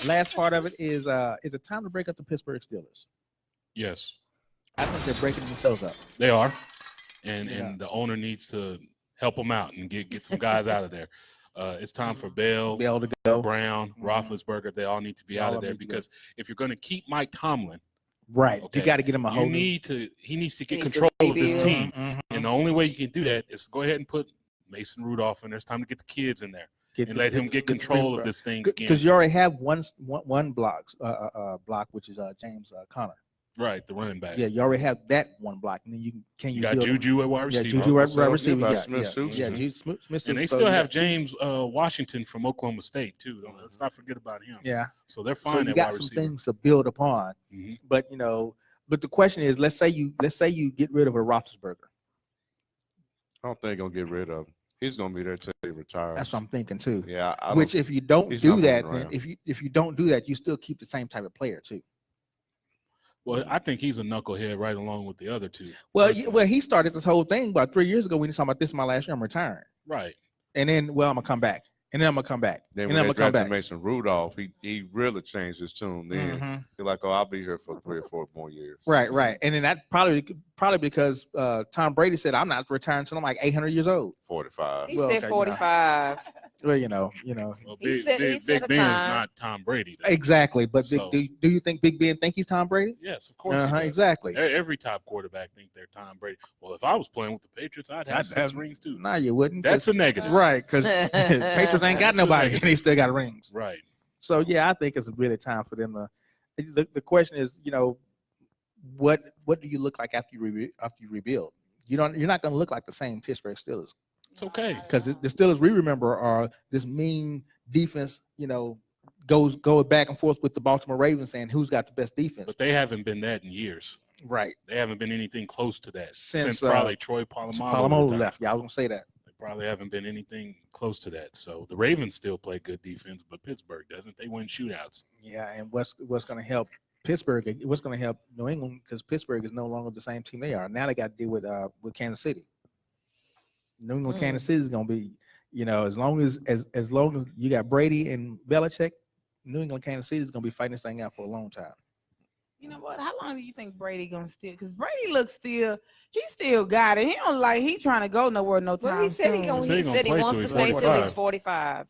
last part of it is it time to break up the Pittsburgh Steelers? Yes, I think they're breaking themselves up. they are, and the owner needs to help them out and get some guys out of there. It's time for Bell, Be able to go. Brown, Roethlisberger. They all need to be out of there because if you're going to keep Mike Tomlin, right, okay, you got to get him a hold. He needs to get control of this team, and the only way you can do that is go ahead and put Mason Rudolph in there. It's time to get the kids in there and let him get control of this thing again. Because you already have one block, which is James Conner. Right, the running back. Yeah, you already have that one block, and then you got Juju at wide receiver. Yeah, Juju at wide receiver. Smith. And they still have James Washington from Oklahoma State too. Let's not forget about him. Yeah, so they're fine. So you got some things to build upon, but but the question is, let's say you get rid of a Roethlisberger. I don't think they're gonna get rid of him. He's gonna be there till he retires. That's what I'm thinking too. Yeah. Which if you don't do that, then if you don't do that, you still keep the same type of player too. Well, I think he's a knucklehead right along with the other two. Well, he started this whole thing about 3 years ago when he was talking about this is my last year, I'm retiring. Right. And then, I'm gonna come back. And then I'm gonna come back. Then and when I'm they gonna come back. Mason Rudolph, he really changed his tune. Then he's like, oh, I'll be here for 3 or 4 more years. Right. And then that probably because Tom Brady said I'm not retiring until I'm like 800 years old. 45. He said 45. Well, Well, He Big said Ben is not Tom Brady. Though. Exactly. But So- do you think Big Ben think he's Tom Brady? Yes, of course. He does. Exactly. Every top quarterback think they're Tom Brady. Well, if I was playing with the Patriots, I'd have 6 rings too. No, you wouldn't. That's a negative. Right, because Patriots ain't got nobody and they still got rings. Right. So yeah, I think it's really time for them to. The question is, what do you look like after you rebuild? You're not going to look like the same Pittsburgh Steelers. It's okay. Because the Steelers we remember are this mean defense. Goes back and forth with the Baltimore Ravens saying who's got the best defense. But they haven't been that in years. Right. They haven't been anything close to that Since probably Troy Polamalu left. Yeah, I was gonna say that. They probably haven't been anything close to that. So the Ravens still play good defense, but Pittsburgh doesn't. They win shootouts. Yeah, and what's going to help Pittsburgh? What's going to help New England? Because Pittsburgh is no longer the same team they are. Now they got to deal with Kansas City. New England, Kansas City is going to be, as long as you got Brady and Belichick, New England, Kansas City is going to be fighting this thing out for a long time. You know what? How long do you think Brady gonna steal? Because Brady looks he still got it. He trying to go nowhere no time. Well, he said he wants to stay till he's 45.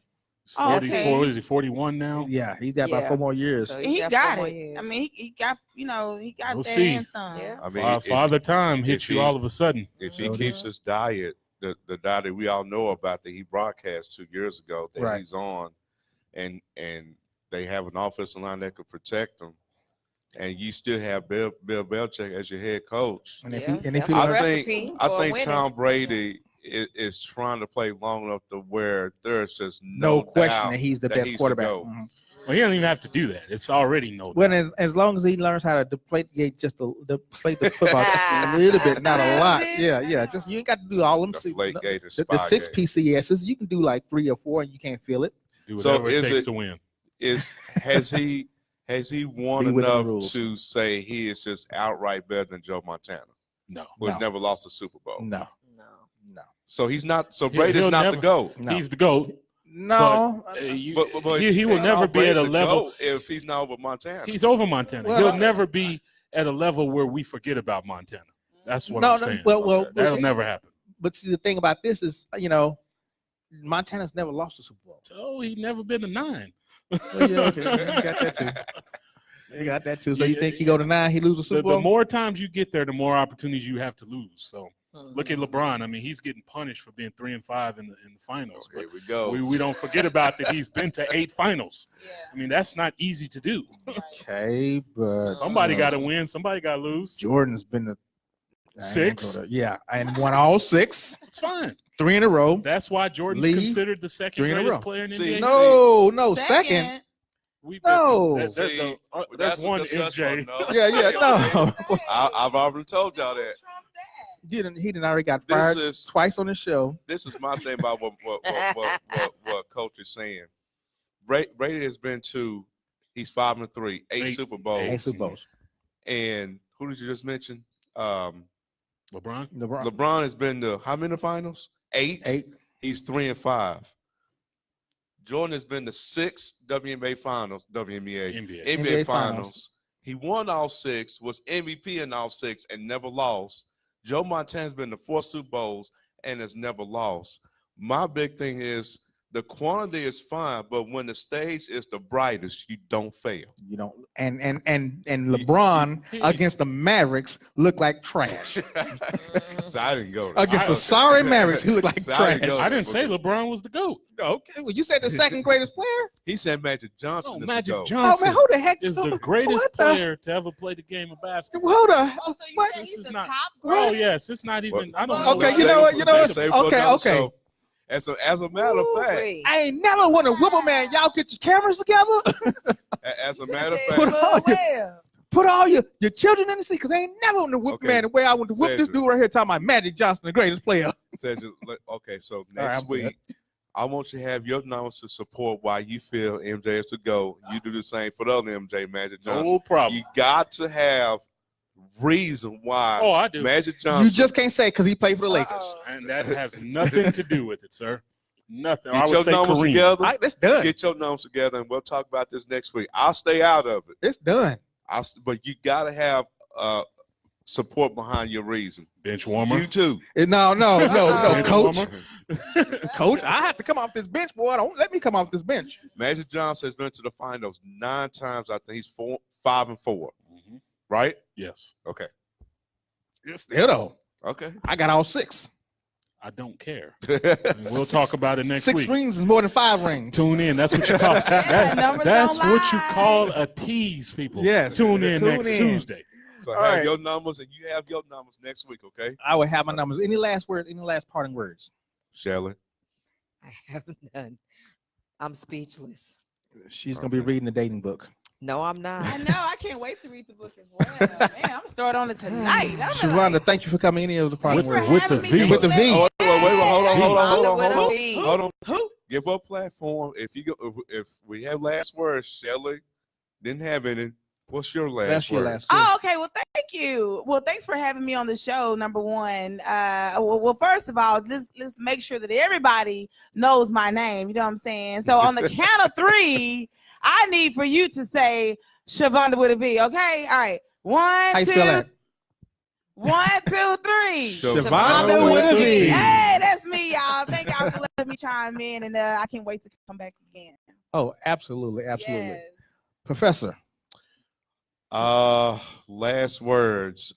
44, is he 41 now? Yeah, he's got about 4 more years. So he got it. I mean, he got We'll that see. anthem. Yeah. I mean, Father Time hits you all of a sudden. If he keeps his diet, the diet that we all know about that he broadcast 2 years ago that he's on, and they have an offensive line that could protect him, and you still have Bill Belichick as your head coach. And I think Tom Brady is trying to play long enough to where there's just no question that he's the best quarterback. Well, he don't even have to do that. It's already no. Well, as long as he learns how to deflate the football just a little bit, not a lot. Yeah. Just you ain't got to do all them. The 6 PCSs, you can do like 3 or 4, and you can't feel it. Do whatever it takes to win. Has he won enough to say he is just outright better than Joe Montana? No. Who has never lost a Super Bowl? No. So he's not. So Brady's not the GOAT. No. He's the GOAT. No. But he will never be at a level if he's not over Montana. He's over Montana. He'll never be at a level where we forget about Montana. That's what I'm saying. That'll never happen. But see, the thing about this is, Montana's never lost a Super Bowl. So he's never been to 9. Well, yeah, okay. You got that too. You got that too. So you think he go to 9, he lose a Super Bowl? The more times you get there, the more opportunities you have to lose. So look at LeBron. I mean, he's getting punished for being 3-5 in the finals. Here we go. We don't forget about that. He's been to 8 finals. Yeah. I mean, that's not easy to do. Okay, but somebody got to win. Somebody got to lose. Jordan's been to 6. And won all 6. It's fine. 3 in a row. That's why Jordan's considered the second greatest player in the NBA. No, second. There's one MJ. No. I've already told y'all that. He didn't already got fired twice on the show. This is my thing about what Coach is saying. Brady has been to, he's 5-3, 8 Super Bowls. 8 Super Bowls. And who did you just mention? LeBron. LeBron has been to how many finals? 8. 8. He's 3-5. Jordan has been to 6 NBA finals, NBA. NBA finals. He won all 6, was MVP in all 6, and never lost. Joe Montana's been to 4 Super Bowls and has never lost. My big thing is the quantity is fine, but when the stage is the brightest, you don't fail. You don't. And LeBron against the Mavericks looked like trash. So I didn't go there. Against the sorry Mavericks, he looked like trash. I didn't say LeBron was the GOAT. Okay, well, you said the second greatest player. He said Magic Johnson. No, is Magic the GOAT. Johnson Oh man, who the heck is the greatest player to ever play the game of basketball. Who the? Oh, so you What? saying This he's is the not- top Oh grade? yes, it's not even. I don't. Okay, know. you know what? You know what? Save for Okay, another okay. show. As a matter of fact, Ooh-wee. I ain't never want to whoop a man. Y'all get your cameras together. as a matter of Put fact, all your- Well, Put all your children in the seat because I ain't never want to whoop Okay. man the way I want to whoop this Cedric. dude right here talking about Magic Johnson, the greatest player. Cedric, okay, so right, next I'm good. week, I want you to have your numbers to support why you feel MJ is to go. You do the same for the other MJ, Magic Johnson. No problem. You got to have reason why Oh, I do. Magic Johnson. You just can't say because he played for the Lakers. uh-oh. And that has nothing to do with it, sir. Nothing. I get would your say numbers Kareem. together. All right, that's done. Get your numbers together, and we'll talk about this next week. I'll stay out of it. It's done. But you got to have support behind your reason. Benchwarmer. You too. No, Uh-oh. coach. Benchwarmer. Coach, I have to come off this bench, boy. Don't let me come off this bench. Magic Johnson has been to the finals 9 times. I think he's 5 and 4. Mhm. Right? Yes. Okay. Still though, Okay. I got all 6. I don't care. And we'll talk about it next 6 week. rings is more than 5 rings. Tune in. That's what you call Numbers that's don't what you lie. call a tease, people. Yes. Tune in Tune next in. Tuesday. So All have right. your numbers, and you have your numbers next week, okay? I will have my numbers. Any last words? Any last parting words? Shelley. I have none. I'm speechless. She's gonna be reading the dating book. No, I'm not. I know. I can't wait to read the book as well. Man, I'm gonna start on it tonight. I'm Sharonda, like, thank you for coming. Any of the parting With- words? with having the me V. do With the that. V. Oh, wait, hold on. V. Hold on. Give her a platform. If you go, if we have last words, Shelley didn't have any. What's your last That's your word? last. Oh, okay. Well, thank you. Well, thanks for having me on the show. Number one. Well, first of all, let's make sure that everybody knows my name. You know what I'm saying? So on the count of 3, I need for you to say Shavonda with a V. Okay. All right. 1, How you 2, spell that? 1, 2, 3. Shavonda with a V. Hey, that's me, y'all. Thank y'all for letting me chime in, and I can't wait to come back again. Oh, absolutely, absolutely. Yes. Professor. Last words.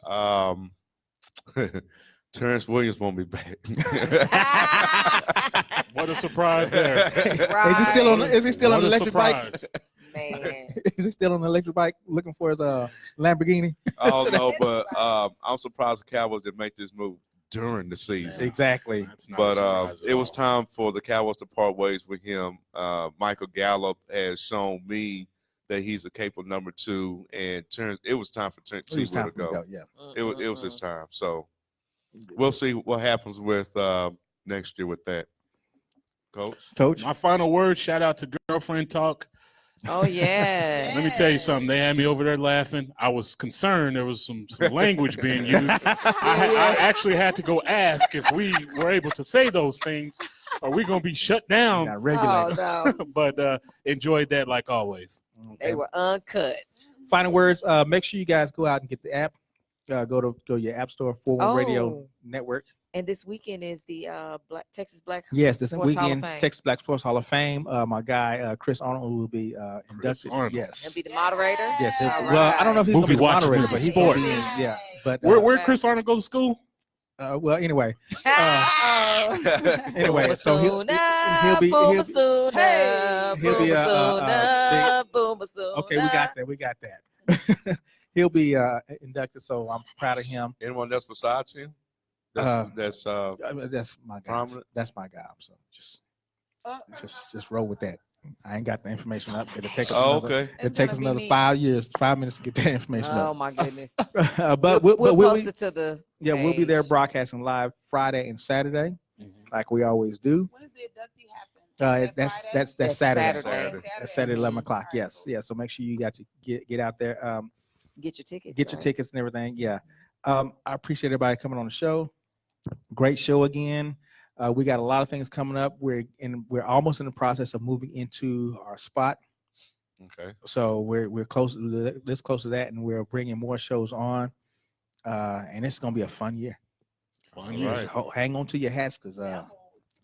Terrence Williams won't be back. What a surprise there. Is he still on? Is he still on What the a electric bike? surprise. Man. Is he still on the electric bike looking for the Lamborghini? Oh no, but I'm surprised the Cowboys did make this move during the season. Exactly. That's not a But surprise at it was all. time for the Cowboys to part ways with him. Michael Gallup has shown me that he's a capable number 2, and it was time for T It's Will time to for him go. to Yeah. It was his time. So we'll see what happens with next year with that. Coach. Coach. My final word, shout out to Girlfriend Talk. Oh, yeah. Let me tell you something. They had me over there laughing. I was concerned there was some language being used. I actually had to go ask if we were able to say those things. Are we going to be shut down? Got regulated. Oh, no. But enjoyed that like always. They were uncut. Final words. Make sure you guys go out and get the app. Go to your app store, 41 Radio Oh. Network. And this weekend is the Texas Black Yes, this Sports Hall of weekend, Fame. Texas Black Sports Hall of Fame. My guy Chris Arnold will be inducted. Arnold. Yes. He'll be the moderator. Yes. All Well, I don't know if he's going to Movie be the watching moderator, is but a he's going sport. to be. Yeah. But Where Chris Arnold go to school? well, anyway. Oh. Anyway, so he'll be Hey. okay. We got that. He'll be inducted. So I'm proud of him. Anyone else besides him? That's That's my guy. Prominent. That's my guy. So just roll with that. I ain't got the information up. It'll take us. okay. It takes us another 5 minutes to get that information Oh up. my goodness. But we'll we'll post be, it to the we'll be there page. broadcasting live Friday and Saturday, like we always do. When does the inductee happen? That's That's Saturday. Saturday. That's Saturday 11 o'clock. All right, Yes, cool. yeah. So make sure you got to get out there. Get your tickets. Get your right? tickets and everything. Yeah. I appreciate everybody coming on the show. Great show again. We got a lot of things coming up. We're almost in the process of moving into our spot. Okay. So we're close to that, and we're bringing more shows on. And it's gonna be a fun year. Fun All year. right. Hang on to your hats, because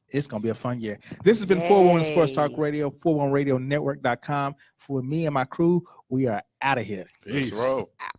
it's gonna be a fun year. This has been 411 Sports Talk Yay. Radio, 411radionetwork.com. For me and my crew, we are out of here. Let's Peace. roll. Out.